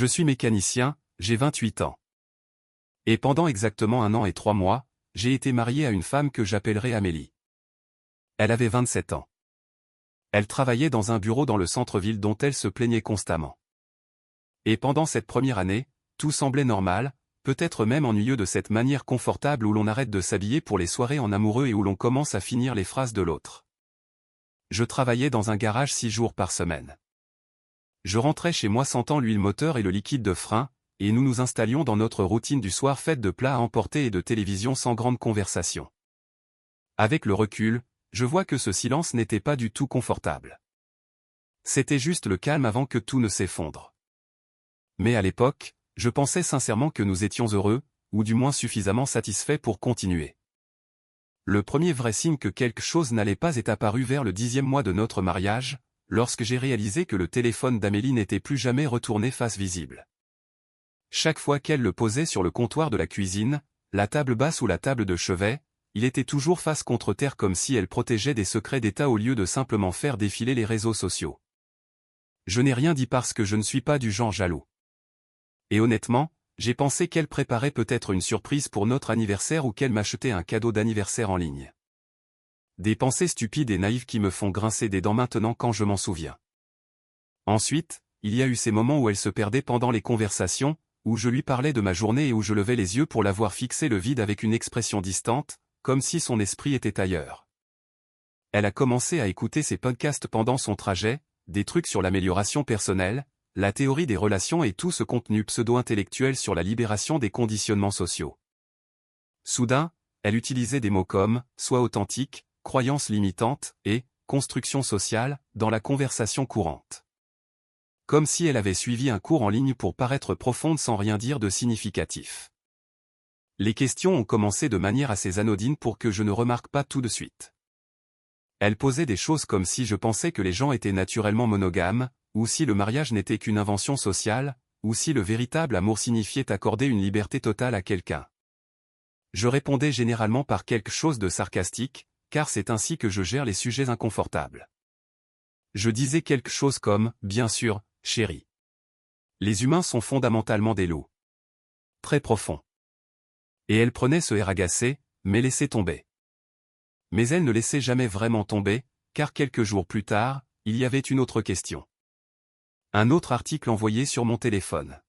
Je suis mécanicien, j'ai 28 ans. Et pendant exactement 1 an et 3 mois, j'ai été marié à une femme que j'appellerai Amélie. Elle avait 27 ans. Elle travaillait dans un bureau dans le centre-ville dont elle se plaignait constamment. Et pendant cette première année, tout semblait normal, peut-être même ennuyeux de cette manière confortable où l'on arrête de s'habiller pour les soirées en amoureux et où l'on commence à finir les phrases de l'autre. Je travaillais dans un garage 6 jours par semaine. Je rentrais chez moi sentant l'huile moteur et le liquide de frein, et nous nous installions dans notre routine du soir faite de plats à emporter et de télévision sans grande conversation. Avec le recul, je vois que ce silence n'était pas du tout confortable. C'était juste le calme avant que tout ne s'effondre. Mais à l'époque, je pensais sincèrement que nous étions heureux, ou du moins suffisamment satisfaits pour continuer. Le premier vrai signe que quelque chose n'allait pas est apparu vers le 10e mois de notre mariage, lorsque j'ai réalisé que le téléphone d'Amélie n'était plus jamais retourné face visible. Chaque fois qu'elle le posait sur le comptoir de la cuisine, la table basse ou la table de chevet, il était toujours face contre terre comme si elle protégeait des secrets d'État au lieu de simplement faire défiler les réseaux sociaux. Je n'ai rien dit parce que je ne suis pas du genre jaloux. Et honnêtement, j'ai pensé qu'elle préparait peut-être une surprise pour notre anniversaire ou qu'elle m'achetait un cadeau d'anniversaire en ligne. Des pensées stupides et naïves qui me font grincer des dents maintenant quand je m'en souviens. Ensuite, il y a eu ces moments où elle se perdait pendant les conversations, où je lui parlais de ma journée et où je levais les yeux pour la voir fixer le vide avec une expression distante, comme si son esprit était ailleurs. Elle a commencé à écouter ses podcasts pendant son trajet, des trucs sur l'amélioration personnelle, la théorie des relations et tout ce contenu pseudo-intellectuel sur la libération des conditionnements sociaux. Soudain, elle utilisait des mots comme « sois authentique », « croyances limitantes » et « construction sociale » dans la conversation courante. Comme si elle avait suivi un cours en ligne pour paraître profonde sans rien dire de significatif. Les questions ont commencé de manière assez anodine pour que je ne remarque pas tout de suite. Elle posait des choses comme si je pensais que les gens étaient naturellement monogames, ou si le mariage n'était qu'une invention sociale, ou si le véritable amour signifiait accorder une liberté totale à quelqu'un. Je répondais généralement par quelque chose de sarcastique, car c'est ainsi que je gère les sujets inconfortables. Je disais quelque chose comme « Bien sûr, chérie. Les humains sont fondamentalement des loups. » Très profond. Et elle prenait ce air agacé, mais laissait tomber. Mais elle ne laissait jamais vraiment tomber, car quelques jours plus tard, il y avait une autre question. Un autre article envoyé sur mon téléphone.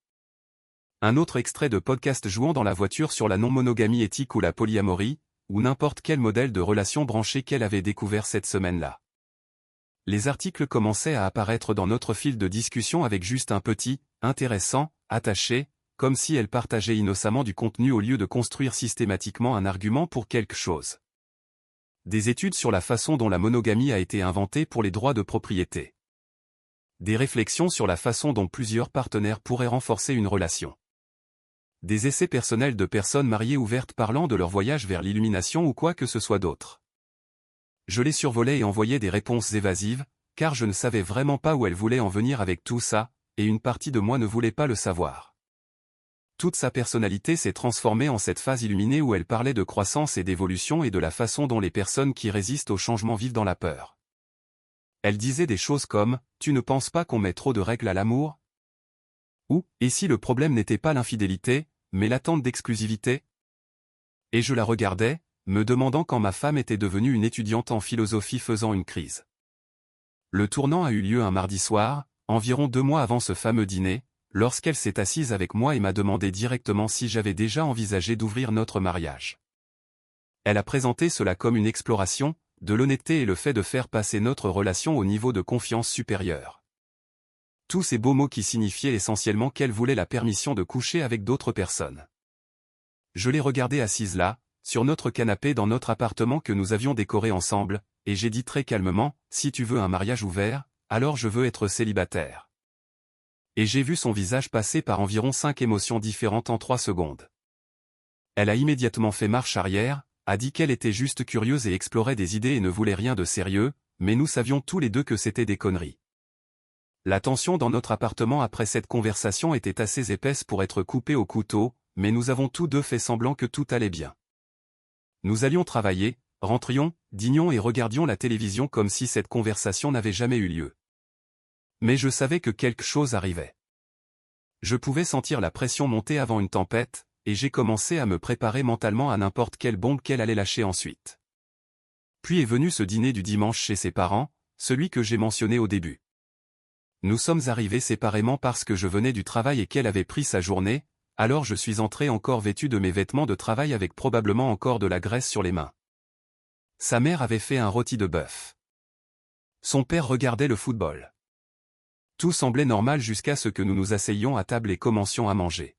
Un autre extrait de podcast jouant dans la voiture sur la non-monogamie éthique ou la polyamorie, ou n'importe quel modèle de relation branché qu'elle avait découvert cette semaine-là. Les articles commençaient à apparaître dans notre fil de discussion avec juste un petit « intéressant », attaché, comme si elle partageait innocemment du contenu au lieu de construire systématiquement un argument pour quelque chose. Des études sur la façon dont la monogamie a été inventée pour les droits de propriété. Des réflexions sur la façon dont plusieurs partenaires pourraient renforcer une relation. Des essais personnels de personnes mariées ouvertes parlant de leur voyage vers l'illumination ou quoi que ce soit d'autre. Je les survolais et envoyais des réponses évasives, car je ne savais vraiment pas où elle voulait en venir avec tout ça, et une partie de moi ne voulait pas le savoir. Toute sa personnalité s'est transformée en cette phase illuminée où elle parlait de croissance et d'évolution et de la façon dont les personnes qui résistent au changement vivent dans la peur. Elle disait des choses comme « Tu ne penses pas qu'on met trop de règles à l'amour ?» Ou « Et si le problème n'était pas l'infidélité, mais l'attente d'exclusivité ?» Et je la regardais, me demandant quand ma femme était devenue une étudiante en philosophie faisant une crise. Le tournant a eu lieu un mardi soir, environ 2 mois avant ce fameux dîner, lorsqu'elle s'est assise avec moi et m'a demandé directement si j'avais déjà envisagé d'ouvrir notre mariage. Elle a présenté cela comme une exploration, de l'honnêteté et le fait de faire passer notre relation au niveau de confiance supérieur. Tous ces beaux mots qui signifiaient essentiellement qu'elle voulait la permission de coucher avec d'autres personnes. Je l'ai regardée assise là, sur notre canapé dans notre appartement que nous avions décoré ensemble, et j'ai dit très calmement, « Si tu veux un mariage ouvert, alors je veux être célibataire. » Et j'ai vu son visage passer par environ 5 émotions différentes en 3 secondes. Elle a immédiatement fait marche arrière, a dit qu'elle était juste curieuse et explorait des idées et ne voulait rien de sérieux, mais nous savions tous les deux que c'était des conneries. La tension dans notre appartement après cette conversation était assez épaisse pour être coupée au couteau, mais nous avons tous deux fait semblant que tout allait bien. Nous allions travailler, rentrions, dînions et regardions la télévision comme si cette conversation n'avait jamais eu lieu. Mais je savais que quelque chose arrivait. Je pouvais sentir la pression monter avant une tempête, et j'ai commencé à me préparer mentalement à n'importe quelle bombe qu'elle allait lâcher ensuite. Puis est venu ce dîner du dimanche chez ses parents, celui que j'ai mentionné au début. Nous sommes arrivés séparément parce que je venais du travail et qu'elle avait pris sa journée, alors je suis entré encore vêtu de mes vêtements de travail avec probablement encore de la graisse sur les mains. Sa mère avait fait un rôti de bœuf. Son père regardait le football. Tout semblait normal jusqu'à ce que nous nous asseyions à table et commencions à manger.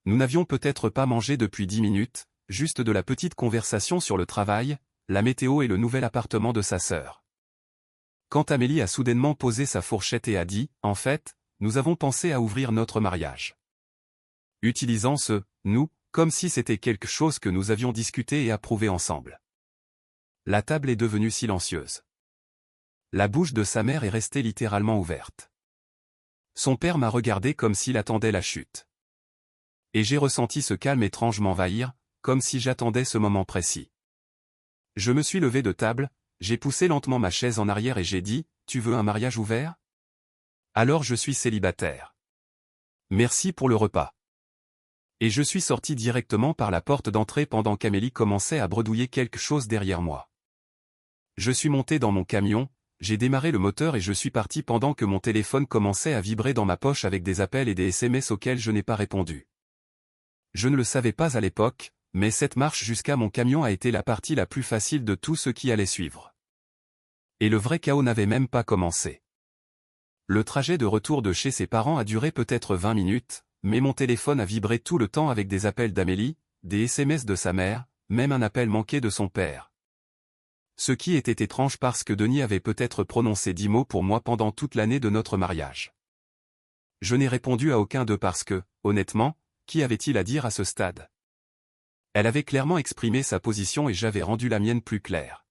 Nous n'avions peut-être pas mangé depuis 10 minutes, juste de la petite conversation sur le travail, la météo et le nouvel appartement de sa sœur. Quand Amélie a soudainement posé sa fourchette et a dit, en fait, nous avons pensé à ouvrir notre mariage. Utilisant ce « nous » comme si c'était quelque chose que nous avions discuté et approuvé ensemble. La table est devenue silencieuse. La bouche de sa mère est restée littéralement ouverte. Son père m'a regardé comme s'il attendait la chute. Et j'ai ressenti ce calme étrange m'envahir, comme si j'attendais ce moment précis. Je me suis levé de table, j'ai poussé lentement ma chaise en arrière et j'ai dit, « Tu veux un mariage ouvert ? Alors je suis célibataire. Merci pour le repas. » Et je suis sorti directement par la porte d'entrée pendant qu'Amélie commençait à bredouiller quelque chose derrière moi. Je suis monté dans mon camion, j'ai démarré le moteur et je suis parti pendant que mon téléphone commençait à vibrer dans ma poche avec des appels et des SMS auxquels je n'ai pas répondu. Je ne le savais pas à l'époque, mais cette marche jusqu'à mon camion a été la partie la plus facile de tout ce qui allait suivre. Et le vrai chaos n'avait même pas commencé. Le trajet de retour de chez ses parents a duré peut-être 20 minutes, mais mon téléphone a vibré tout le temps avec des appels d'Amélie, des SMS de sa mère, même un appel manqué de son père. Ce qui était étrange parce que Denis avait peut-être prononcé 10 mots pour moi pendant toute l'année de notre mariage. Je n'ai répondu à aucun d'eux parce que, honnêtement, qui avait-il à dire à ce stade ? Elle avait clairement exprimé sa position et j'avais rendu la mienne plus claire.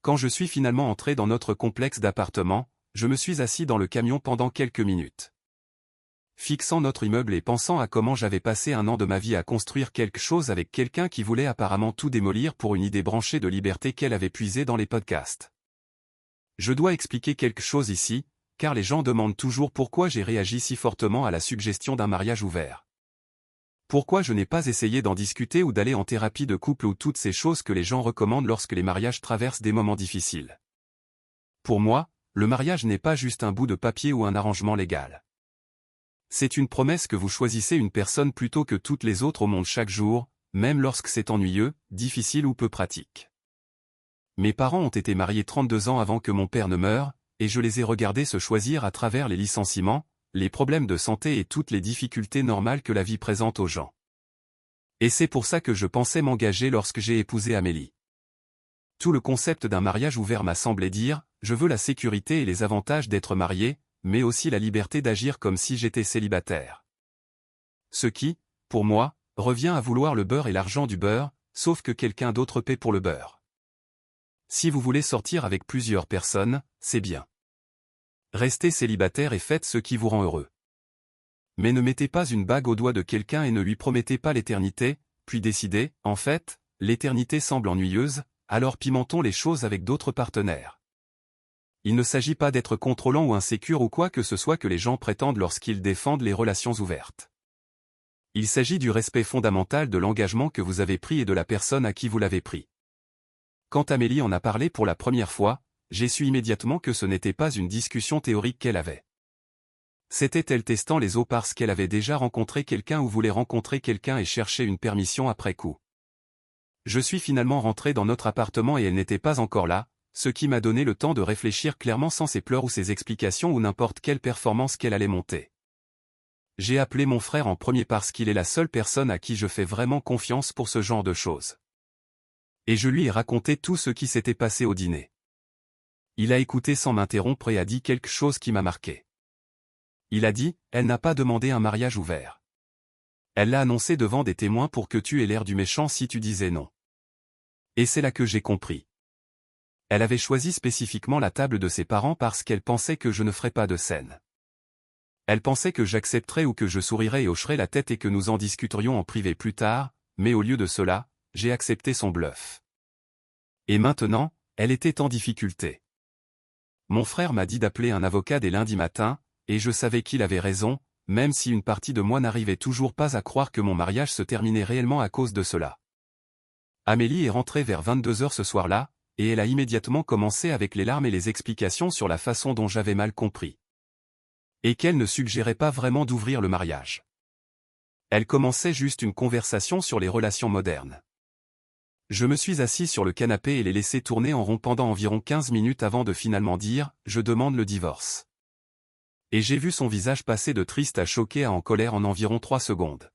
Quand je suis finalement entré dans notre complexe d'appartements, je me suis assis dans le camion pendant quelques minutes. Fixant notre immeuble et pensant à comment j'avais passé un an de ma vie à construire quelque chose avec quelqu'un qui voulait apparemment tout démolir pour une idée branchée de liberté qu'elle avait puisée dans les podcasts. Je dois expliquer quelque chose ici, car les gens demandent toujours pourquoi j'ai réagi si fortement à la suggestion d'un mariage ouvert. Pourquoi je n'ai pas essayé d'en discuter ou d'aller en thérapie de couple ou toutes ces choses que les gens recommandent lorsque les mariages traversent des moments difficiles. Pour moi, le mariage n'est pas juste un bout de papier ou un arrangement légal. C'est une promesse que vous choisissez une personne plutôt que toutes les autres au monde chaque jour, même lorsque c'est ennuyeux, difficile ou peu pratique. Mes parents ont été mariés 32 ans avant que mon père ne meure, et je les ai regardés se choisir à travers les licenciements, les problèmes de santé et toutes les difficultés normales que la vie présente aux gens. Et c'est pour ça que je pensais m'engager lorsque j'ai épousé Amélie. Tout le concept d'un mariage ouvert m'a semblé dire, je veux la sécurité et les avantages d'être marié, mais aussi la liberté d'agir comme si j'étais célibataire. Ce qui, pour moi, revient à vouloir le beurre et l'argent du beurre, sauf que quelqu'un d'autre paie pour le beurre. Si vous voulez sortir avec plusieurs personnes, c'est bien. Restez célibataire et faites ce qui vous rend heureux. Mais ne mettez pas une bague au doigt de quelqu'un et ne lui promettez pas l'éternité, puis décidez, en fait, l'éternité semble ennuyeuse, alors pimentons les choses avec d'autres partenaires. Il ne s'agit pas d'être contrôlant ou insécure ou quoi que ce soit que les gens prétendent lorsqu'ils défendent les relations ouvertes. Il s'agit du respect fondamental de l'engagement que vous avez pris et de la personne à qui vous l'avez pris. Quand Amélie en a parlé pour la première fois, j'ai su immédiatement que ce n'était pas une discussion théorique qu'elle avait. C'était elle testant les eaux parce qu'elle avait déjà rencontré quelqu'un ou voulait rencontrer quelqu'un et chercher une permission après coup. Je suis finalement rentré dans notre appartement et elle n'était pas encore là, ce qui m'a donné le temps de réfléchir clairement sans ses pleurs ou ses explications ou n'importe quelle performance qu'elle allait monter. J'ai appelé mon frère en premier parce qu'il est la seule personne à qui je fais vraiment confiance pour ce genre de choses. Et je lui ai raconté tout ce qui s'était passé au dîner. Il a écouté sans m'interrompre et a dit quelque chose qui m'a marqué. Il a dit, elle n'a pas demandé un mariage ouvert. Elle l'a annoncé devant des témoins pour que tu aies l'air du méchant si tu disais non. Et c'est là que j'ai compris. Elle avait choisi spécifiquement la table de ses parents parce qu'elle pensait que je ne ferais pas de scène. Elle pensait que j'accepterais ou que je sourirais et hocherais la tête et que nous en discuterions en privé plus tard, mais au lieu de cela, j'ai accepté son bluff. Et maintenant, elle était en difficulté. Mon frère m'a dit d'appeler un avocat dès lundi matin, et je savais qu'il avait raison, même si une partie de moi n'arrivait toujours pas à croire que mon mariage se terminait réellement à cause de cela. Amélie est rentrée vers 22 heures ce soir-là, et elle a immédiatement commencé avec les larmes et les explications sur la façon dont j'avais mal compris. Et qu'elle ne suggérait pas vraiment d'ouvrir le mariage. Elle commençait juste une conversation sur les relations modernes. Je me suis assis sur le canapé et l'ai laissé tourner en rond pendant environ 15 minutes avant de finalement dire « Je demande le divorce ». Et j'ai vu son visage passer de triste à choqué à en colère en environ 3 secondes.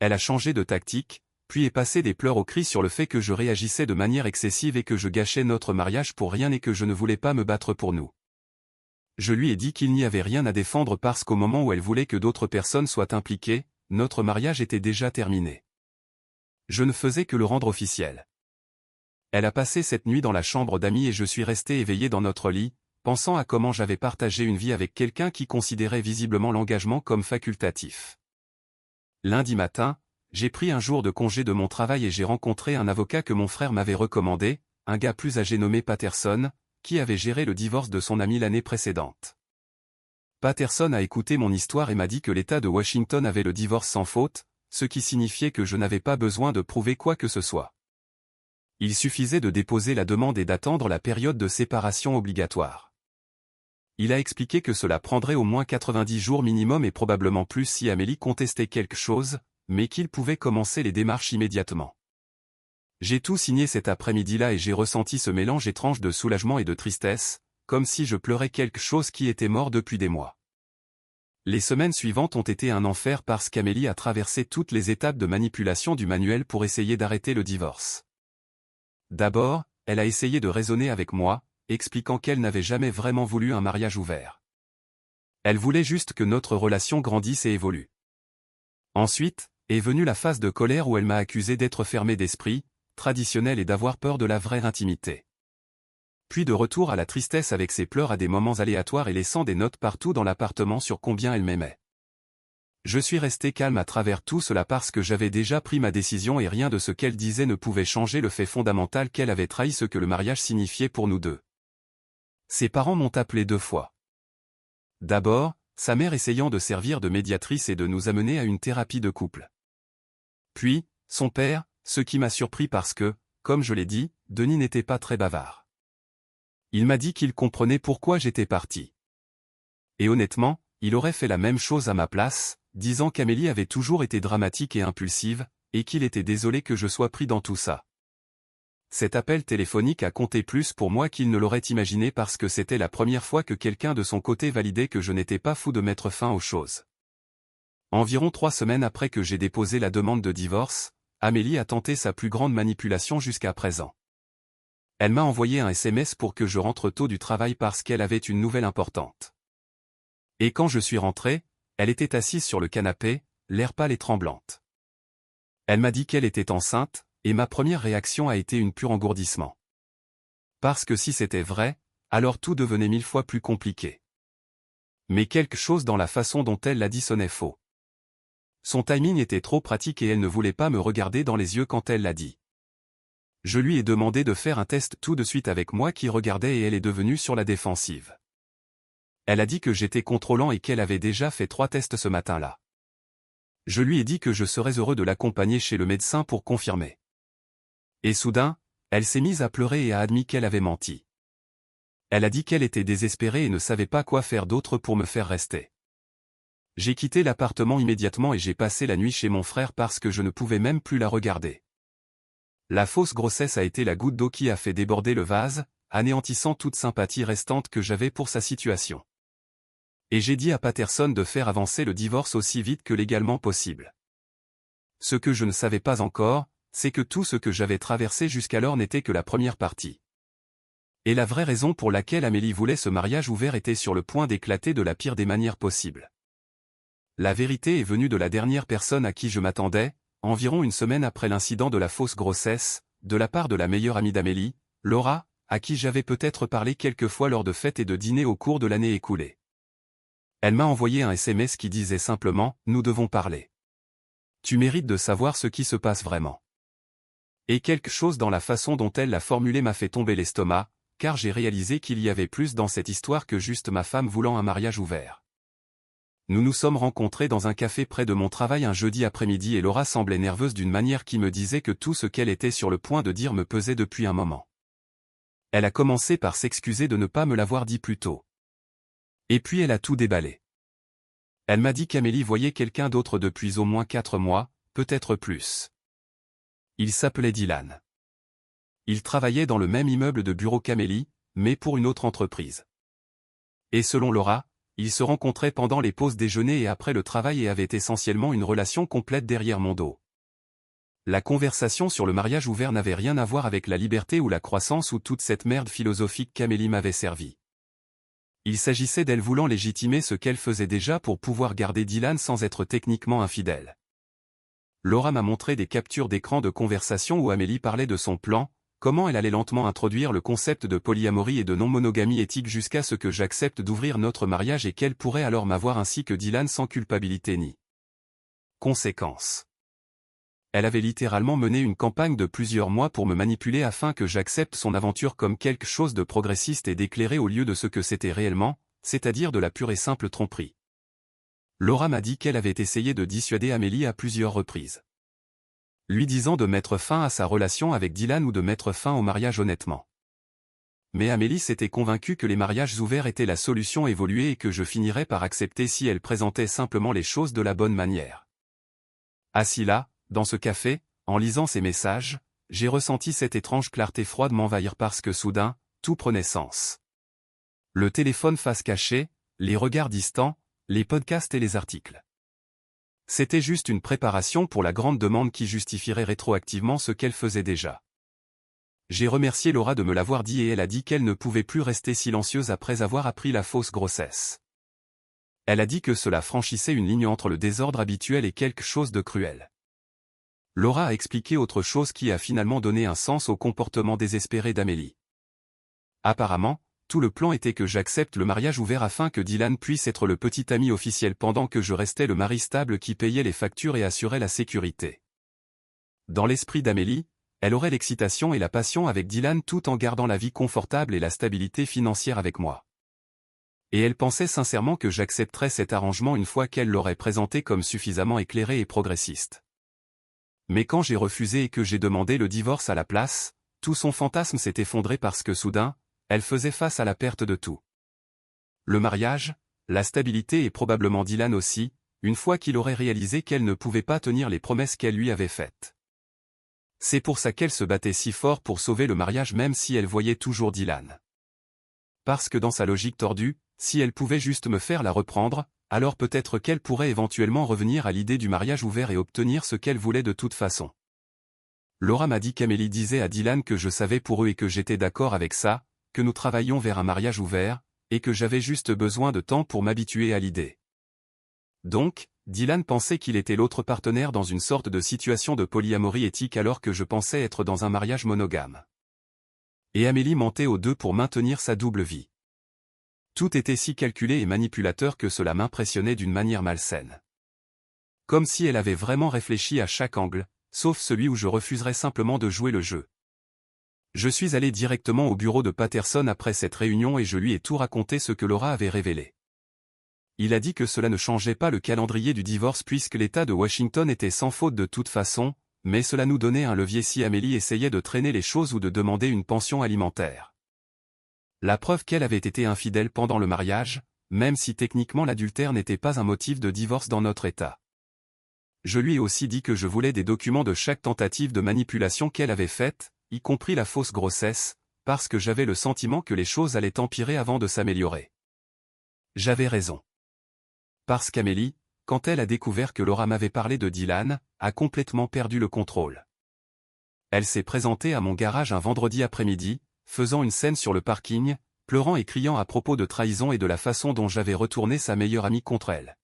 Elle a changé de tactique, puis est passée des pleurs aux cris sur le fait que je réagissais de manière excessive et que je gâchais notre mariage pour rien et que je ne voulais pas me battre pour nous. Je lui ai dit qu'il n'y avait rien à défendre parce qu'au moment où elle voulait que d'autres personnes soient impliquées, notre mariage était déjà terminé. Je ne faisais que le rendre officiel. Elle a passé cette nuit dans la chambre d'amis et je suis resté éveillé dans notre lit, pensant à comment j'avais partagé une vie avec quelqu'un qui considérait visiblement l'engagement comme facultatif. Lundi matin, j'ai pris un jour de congé de mon travail et j'ai rencontré un avocat que mon frère m'avait recommandé, un gars plus âgé nommé Patterson, qui avait géré le divorce de son ami l'année précédente. Patterson a écouté mon histoire et m'a dit que l'État de Washington avait le divorce sans faute, ce qui signifiait que je n'avais pas besoin de prouver quoi que ce soit. Il suffisait de déposer la demande et d'attendre la période de séparation obligatoire. Il a expliqué que cela prendrait au moins 90 jours minimum et probablement plus si Amélie contestait quelque chose, mais qu'il pouvait commencer les démarches immédiatement. J'ai tout signé cet après-midi-là et j'ai ressenti ce mélange étrange de soulagement et de tristesse, comme si je pleurais quelque chose qui était mort depuis des mois. Les semaines suivantes ont été un enfer parce qu'Amélie a traversé toutes les étapes de manipulation du manuel pour essayer d'arrêter le divorce. D'abord, elle a essayé de raisonner avec moi, expliquant qu'elle n'avait jamais vraiment voulu un mariage ouvert. Elle voulait juste que notre relation grandisse et évolue. Ensuite, est venue la phase de colère où elle m'a accusé d'être fermé d'esprit, traditionnel et d'avoir peur de la vraie intimité. Puis de retour à la tristesse avec ses pleurs à des moments aléatoires et laissant des notes partout dans l'appartement sur combien elle m'aimait. Je suis resté calme à travers tout cela parce que j'avais déjà pris ma décision et rien de ce qu'elle disait ne pouvait changer le fait fondamental qu'elle avait trahi ce que le mariage signifiait pour nous deux. Ses parents m'ont appelé 2 fois. D'abord, sa mère essayant de servir de médiatrice et de nous amener à une thérapie de couple. Puis, son père, ce qui m'a surpris parce que, comme je l'ai dit, Denis n'était pas très bavard. Il m'a dit qu'il comprenait pourquoi j'étais parti. Et honnêtement, il aurait fait la même chose à ma place, disant qu'Amélie avait toujours été dramatique et impulsive, et qu'il était désolé que je sois pris dans tout ça. Cet appel téléphonique a compté plus pour moi qu'il ne l'aurait imaginé parce que c'était la première fois que quelqu'un de son côté validait que je n'étais pas fou de mettre fin aux choses. Environ 3 semaines après que j'ai déposé la demande de divorce, Amélie a tenté sa plus grande manipulation jusqu'à présent. Elle m'a envoyé un SMS pour que je rentre tôt du travail parce qu'elle avait une nouvelle importante. Et quand je suis rentré, elle était assise sur le canapé, l'air pâle et tremblante. Elle m'a dit qu'elle était enceinte, et ma première réaction a été une pure engourdissement. Parce que si c'était vrai, alors tout devenait 1000 fois plus compliqué. Mais quelque chose dans la façon dont elle l'a dit sonnait faux. Son timing était trop pratique et elle ne voulait pas me regarder dans les yeux quand elle l'a dit. Je lui ai demandé de faire un test tout de suite avec moi qui regardait et elle est devenue sur la défensive. Elle a dit que j'étais contrôlant et qu'elle avait déjà fait 3 tests ce matin-là. Je lui ai dit que je serais heureux de l'accompagner chez le médecin pour confirmer. Et soudain, elle s'est mise à pleurer et a admis qu'elle avait menti. Elle a dit qu'elle était désespérée et ne savait pas quoi faire d'autre pour me faire rester. J'ai quitté l'appartement immédiatement et j'ai passé la nuit chez mon frère parce que je ne pouvais même plus la regarder. La fausse grossesse a été la goutte d'eau qui a fait déborder le vase, anéantissant toute sympathie restante que j'avais pour sa situation. Et j'ai dit à Patterson de faire avancer le divorce aussi vite que légalement possible. Ce que je ne savais pas encore, c'est que tout ce que j'avais traversé jusqu'alors n'était que la première partie. Et la vraie raison pour laquelle Amélie voulait ce mariage ouvert était sur le point d'éclater de la pire des manières possibles. La vérité est venue de la dernière personne à qui je m'attendais, environ une semaine après l'incident de la fausse grossesse, de la part de la meilleure amie d'Amélie, Laura, à qui j'avais peut-être parlé quelques fois lors de fêtes et de dîners au cours de l'année écoulée. Elle m'a envoyé un SMS qui disait simplement « Nous devons parler. Tu mérites de savoir ce qui se passe vraiment. » Et quelque chose dans la façon dont elle l'a formulé m'a fait tomber l'estomac, car j'ai réalisé qu'il y avait plus dans cette histoire que juste ma femme voulant un mariage ouvert. Nous nous sommes rencontrés dans un café près de mon travail un jeudi après-midi et Laura semblait nerveuse d'une manière qui me disait que tout ce qu'elle était sur le point de dire me pesait depuis un moment. Elle a commencé par s'excuser de ne pas me l'avoir dit plus tôt. Et puis elle a tout déballé. Elle m'a dit qu'Amélie voyait quelqu'un d'autre depuis au moins 4 mois, peut-être plus. Il s'appelait Dylan. Il travaillait dans le même immeuble de bureau qu'Amélie, mais pour une autre entreprise. Et selon Laura, ils se rencontraient pendant les pauses déjeuner et après le travail et avaient essentiellement une relation complète derrière mon dos. La conversation sur le mariage ouvert n'avait rien à voir avec la liberté ou la croissance ou toute cette merde philosophique qu'Amélie m'avait servie. Il s'agissait d'elle voulant légitimer ce qu'elle faisait déjà pour pouvoir garder Dylan sans être techniquement infidèle. Laura m'a montré des captures d'écran de conversation où Amélie parlait de son plan, comment elle allait lentement introduire le concept de polyamorie et de non-monogamie éthique jusqu'à ce que j'accepte d'ouvrir notre mariage et qu'elle pourrait alors m'avoir ainsi que Dylan sans culpabilité ni conséquence. Elle avait littéralement mené une campagne de plusieurs mois pour me manipuler afin que j'accepte son aventure comme quelque chose de progressiste et d'éclairé au lieu de ce que c'était réellement, c'est-à-dire de la pure et simple tromperie. Laura m'a dit qu'elle avait essayé de dissuader Amélie à plusieurs reprises, lui disant de mettre fin à sa relation avec Dylan ou de mettre fin au mariage honnêtement. Mais Amélie s'était convaincue que les mariages ouverts étaient la solution évoluée et que je finirais par accepter si elle présentait simplement les choses de la bonne manière. Assis là, dans ce café, en lisant ces messages, j'ai ressenti cette étrange clarté froide m'envahir parce que soudain, tout prenait sens. Le téléphone face cachée, les regards distants, les podcasts et les articles. C'était juste une préparation pour la grande demande qui justifierait rétroactivement ce qu'elle faisait déjà. J'ai remercié Laura de me l'avoir dit et elle a dit qu'elle ne pouvait plus rester silencieuse après avoir appris la fausse grossesse. Elle a dit que cela franchissait une ligne entre le désordre habituel et quelque chose de cruel. Laura a expliqué autre chose qui a finalement donné un sens au comportement désespéré d'Amélie. Apparemment, tout le plan était que j'accepte le mariage ouvert afin que Dylan puisse être le petit ami officiel pendant que je restais le mari stable qui payait les factures et assurait la sécurité. Dans l'esprit d'Amélie, elle aurait l'excitation et la passion avec Dylan tout en gardant la vie confortable et la stabilité financière avec moi. Et elle pensait sincèrement que j'accepterais cet arrangement une fois qu'elle l'aurait présenté comme suffisamment éclairé et progressiste. Mais quand j'ai refusé et que j'ai demandé le divorce à la place, tout son fantasme s'est effondré parce que soudain, elle faisait face à la perte de tout. Le mariage, la stabilité et probablement Dylan aussi, une fois qu'il aurait réalisé qu'elle ne pouvait pas tenir les promesses qu'elle lui avait faites. C'est pour ça qu'elle se battait si fort pour sauver le mariage même si elle voyait toujours Dylan. Parce que dans sa logique tordue, si elle pouvait juste me faire la reprendre, alors peut-être qu'elle pourrait éventuellement revenir à l'idée du mariage ouvert et obtenir ce qu'elle voulait de toute façon. Laura m'a dit qu'Amélie disait à Dylan que je savais pour eux et que j'étais d'accord avec ça, que nous travaillions vers un mariage ouvert, et que j'avais juste besoin de temps pour m'habituer à l'idée. Donc, Dylan pensait qu'il était l'autre partenaire dans une sorte de situation de polyamorie éthique alors que je pensais être dans un mariage monogame. Et Amélie mentait aux deux pour maintenir sa double vie. Tout était si calculé et manipulateur que cela m'impressionnait d'une manière malsaine. Comme si elle avait vraiment réfléchi à chaque angle, sauf celui où je refuserais simplement de jouer le jeu. Je suis allé directement au bureau de Patterson après cette réunion et je lui ai tout raconté ce que Laura avait révélé. Il a dit que cela ne changeait pas le calendrier du divorce puisque l'État de Washington était sans faute de toute façon, mais cela nous donnait un levier si Amélie essayait de traîner les choses ou de demander une pension alimentaire. La preuve qu'elle avait été infidèle pendant le mariage, même si techniquement l'adultère n'était pas un motif de divorce dans notre État. Je lui ai aussi dit que je voulais des documents de chaque tentative de manipulation qu'elle avait faite, y compris la fausse grossesse, parce que j'avais le sentiment que les choses allaient empirer avant de s'améliorer. J'avais raison. Parce qu'Amélie, quand elle a découvert que Laura m'avait parlé de Dylan, a complètement perdu le contrôle. Elle s'est présentée à mon garage un vendredi après-midi, faisant une scène sur le parking, pleurant et criant à propos de trahison et de la façon dont j'avais retourné sa meilleure amie contre elle.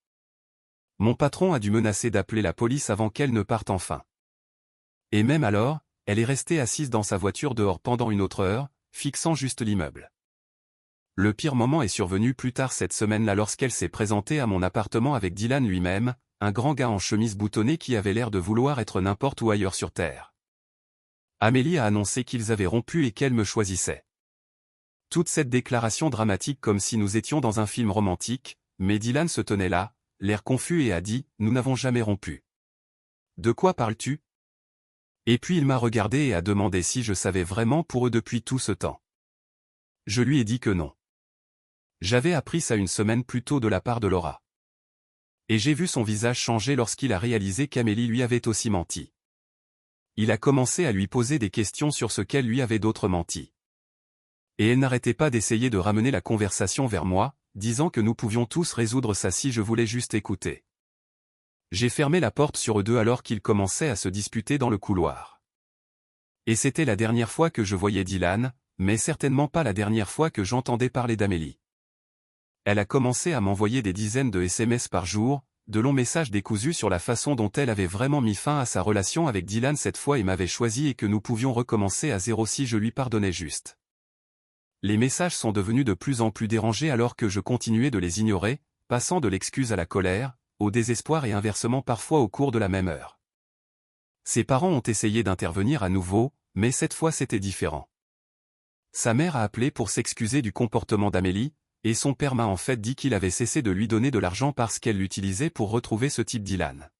Mon patron a dû menacer d'appeler la police avant qu'elle ne parte enfin. Et même alors, elle est restée assise dans sa voiture dehors pendant une autre heure, fixant juste l'immeuble. Le pire moment est survenu plus tard cette semaine-là lorsqu'elle s'est présentée à mon appartement avec Dylan lui-même, un grand gars en chemise boutonnée qui avait l'air de vouloir être n'importe où ailleurs sur Terre. Amélie a annoncé qu'ils avaient rompu et qu'elle me choisissait. Toute cette déclaration dramatique comme si nous étions dans un film romantique, mais Dylan se tenait là, l'air confus et a dit « Nous n'avons jamais rompu. » De quoi parles-tu? Et puis il m'a regardé et a demandé si je savais vraiment pour eux depuis tout ce temps. Je lui ai dit que non. J'avais appris ça une semaine plus tôt de la part de Laura. Et j'ai vu son visage changer lorsqu'il a réalisé qu'Amélie lui avait aussi menti. Il a commencé à lui poser des questions sur ce qu'elle lui avait d'autre menti. Et elle n'arrêtait pas d'essayer de ramener la conversation vers moi, disant que nous pouvions tous résoudre ça si je voulais juste écouter. J'ai fermé la porte sur eux deux alors qu'ils commençaient à se disputer dans le couloir. Et c'était la dernière fois que je voyais Dylan, mais certainement pas la dernière fois que j'entendais parler d'Amélie. Elle a commencé à m'envoyer des dizaines de SMS par jour, de longs messages décousus sur la façon dont elle avait vraiment mis fin à sa relation avec Dylan cette fois et m'avait choisi et que nous pouvions recommencer à zéro si je lui pardonnais juste. Les messages sont devenus de plus en plus dérangés alors que je continuais de les ignorer, passant de l'excuse à la colère, au désespoir et inversement parfois au cours de la même heure. Ses parents ont essayé d'intervenir à nouveau, mais cette fois c'était différent. Sa mère a appelé pour s'excuser du comportement d'Amélie, et son père m'a en fait dit qu'il avait cessé de lui donner de l'argent parce qu'elle l'utilisait pour retrouver ce type Dylan.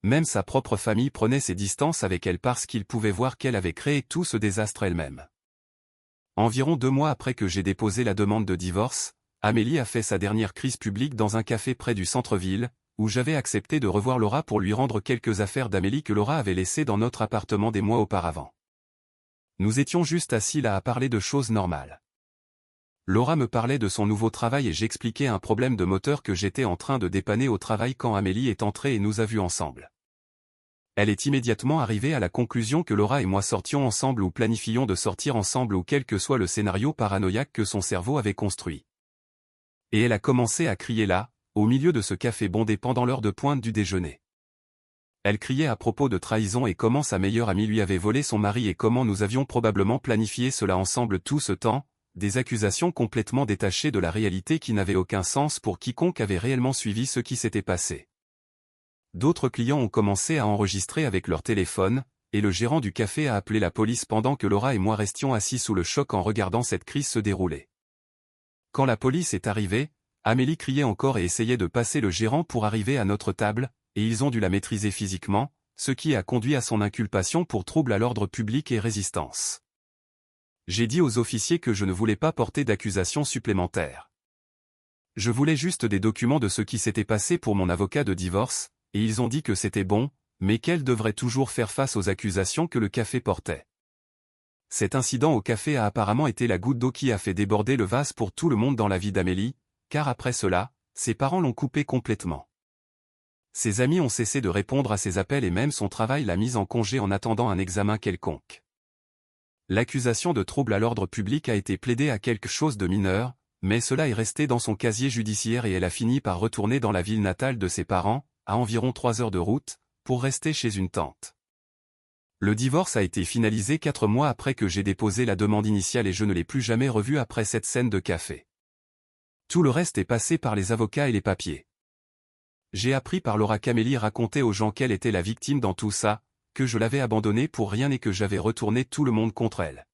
Même sa propre famille prenait ses distances avec elle parce qu'ils pouvaient voir qu'elle avait créé tout ce désastre elle-même. Environ 2 mois après que j'ai déposé la demande de divorce, Amélie a fait sa dernière crise publique dans un café près du centre-ville, où j'avais accepté de revoir Laura pour lui rendre quelques affaires d'Amélie que Laura avait laissées dans notre appartement des mois auparavant. Nous étions juste assis là à parler de choses normales. Laura me parlait de son nouveau travail et j'expliquais un problème de moteur que j'étais en train de dépanner au travail quand Amélie est entrée et nous a vus ensemble. Elle est immédiatement arrivée à la conclusion que Laura et moi sortions ensemble ou planifions de sortir ensemble ou quel que soit le scénario paranoïaque que son cerveau avait construit. Et elle a commencé à crier là, au milieu de ce café bondé pendant l'heure de pointe du déjeuner. Elle criait à propos de trahison et comment sa meilleure amie lui avait volé son mari et comment nous avions probablement planifié cela ensemble tout ce temps, des accusations complètement détachées de la réalité qui n'avaient aucun sens pour quiconque avait réellement suivi ce qui s'était passé. D'autres clients ont commencé à enregistrer avec leur téléphone, et le gérant du café a appelé la police pendant que Laura et moi restions assis sous le choc en regardant cette crise se dérouler. Quand la police est arrivée, Amélie criait encore et essayait de passer le gérant pour arriver à notre table, et ils ont dû la maîtriser physiquement, ce qui a conduit à son inculpation pour trouble à l'ordre public et résistance. J'ai dit aux officiers que je ne voulais pas porter d'accusation supplémentaire. Je voulais juste des documents de ce qui s'était passé pour mon avocat de divorce, et ils ont dit que c'était bon, mais qu'elle devrait toujours faire face aux accusations que le café portait. Cet incident au café a apparemment été la goutte d'eau qui a fait déborder le vase pour tout le monde dans la vie d'Amélie, car après cela, ses parents l'ont coupé complètement. Ses amis ont cessé de répondre à ses appels et même son travail l'a mise en congé en attendant un examen quelconque. L'accusation de trouble à l'ordre public a été plaidée à quelque chose de mineur, mais cela est resté dans son casier judiciaire et elle a fini par retourner dans la ville natale de ses parents, à environ 3 heures de route, pour rester chez une tante. Le divorce a été finalisé 4 mois après que j'ai déposé la demande initiale et je ne l'ai plus jamais revu après cette scène de café. Tout le reste est passé par les avocats et les papiers. J'ai appris par Laura qu'Amélie racontait aux gens qu'elle était la victime dans tout ça, que je l'avais abandonnée pour rien et que j'avais retourné tout le monde contre elle.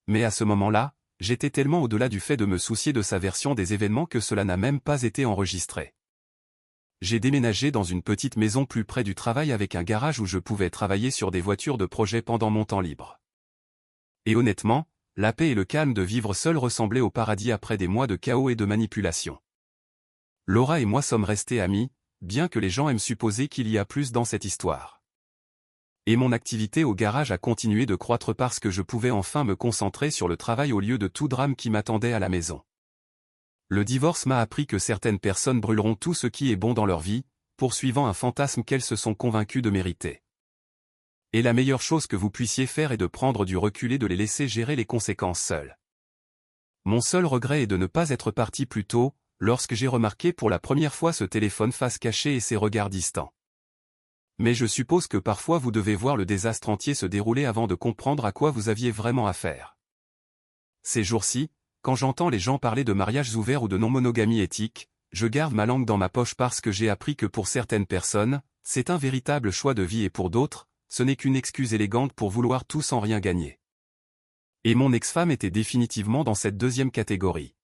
Mais à ce moment-là, j'étais tellement au-delà du fait de me soucier de sa version des événements que cela n'a même pas été enregistré. J'ai déménagé dans une petite maison plus près du travail avec un garage où je pouvais travailler sur des voitures de projet pendant mon temps libre. Et honnêtement, la paix et le calme de vivre seul ressemblaient au paradis après des mois de chaos et de manipulation. Laura et moi sommes restés amis, bien que les gens aiment supposer qu'il y a plus dans cette histoire. Et mon activité au garage a continué de croître parce que je pouvais enfin me concentrer sur le travail au lieu de tout drame qui m'attendait à la maison. Le divorce m'a appris que certaines personnes brûleront tout ce qui est bon dans leur vie, poursuivant un fantasme qu'elles se sont convaincues de mériter. Et la meilleure chose que vous puissiez faire est de prendre du recul et de les laisser gérer les conséquences seules. Mon seul regret est de ne pas être parti plus tôt, lorsque j'ai remarqué pour la première fois ce téléphone face cachée et ses regards distants. Mais je suppose que parfois vous devez voir le désastre entier se dérouler avant de comprendre à quoi vous aviez vraiment affaire. Ces jours-ci, quand j'entends les gens parler de mariages ouverts ou de non-monogamie éthique, je garde ma langue dans ma poche parce que j'ai appris que pour certaines personnes, c'est un véritable choix de vie et pour d'autres, ce n'est qu'une excuse élégante pour vouloir tout sans rien gagner. Et mon ex-femme était définitivement dans cette deuxième catégorie.